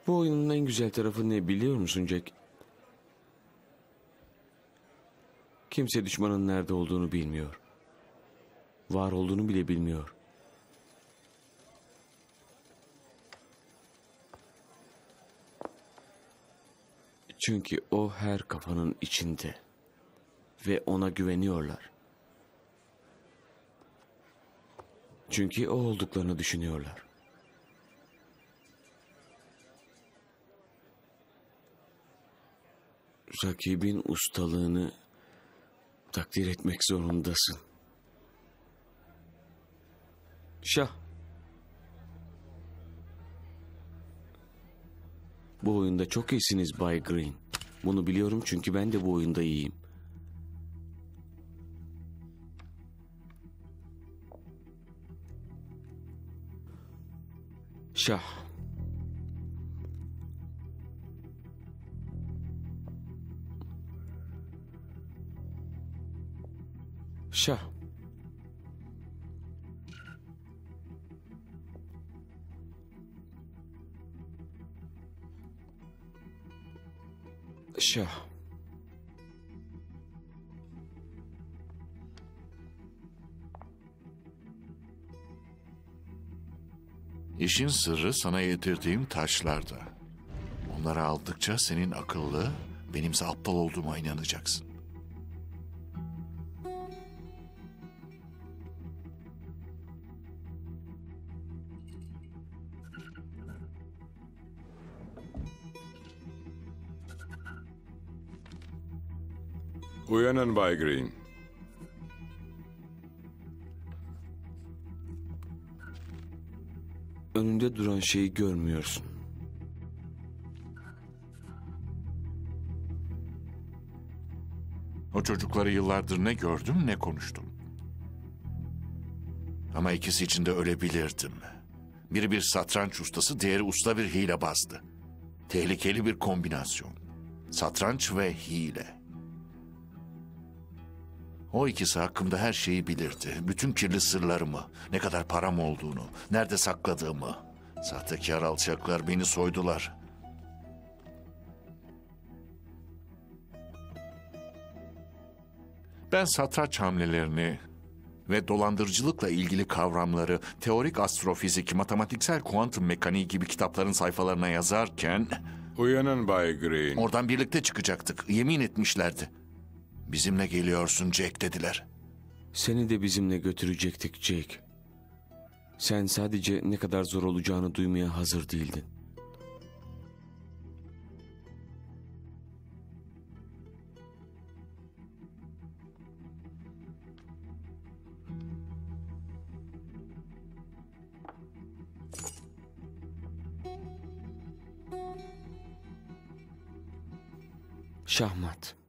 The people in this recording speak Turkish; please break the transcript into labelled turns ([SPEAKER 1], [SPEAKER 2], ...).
[SPEAKER 1] Bu oyunun en güzel tarafı ne biliyor musun Jack? Kimse düşmanın nerede olduğunu bilmiyor. Var olduğunu bile bilmiyor. Çünkü o her kafanın içinde. Ve ona güveniyorlar. Çünkü o olduklarını düşünüyorlar. Rakibin ustalığını takdir etmek zorundasın. Şah. Bu oyunda çok iyisiniz Bay Green. Bunu biliyorum çünkü ben de bu oyunda iyiyim. Şah. Şah. Şah.
[SPEAKER 2] İşin sırrı sana yedirdiğim taşlarda. Onları aldıkça senin akıllı, benimse aptal olduğuma inanacaksın.
[SPEAKER 3] Uyanın Bay Green.
[SPEAKER 1] Önünde duran şeyi görmüyorsun.
[SPEAKER 2] O çocukları yıllardır ne gördüm ne konuştum. Ama ikisi için de ölebilirdim. Biri bir satranç ustası, diğeri usta bir hilebazdı. Tehlikeli bir kombinasyon. Satranç ve hile. O ikisi hakkımda her şeyi bilirdi. Bütün kirli sırlarımı, ne kadar param olduğunu, nerede sakladığımı. Sahtekar alçaklar beni soydular. Ben satranç hamlelerini ve dolandırıcılıkla ilgili kavramları teorik astrofizik, matematiksel kuantum mekaniği gibi kitapların sayfalarına yazarken
[SPEAKER 3] Uyanın Bay Green.
[SPEAKER 2] oradan birlikte çıkacaktık. Yemin etmişlerdi. Bizimle geliyorsun Jack dediler.
[SPEAKER 1] Seni de bizimle götürecektik Jake. Sen sadece ne kadar zor olacağını duymaya hazır değildin. Şahmat.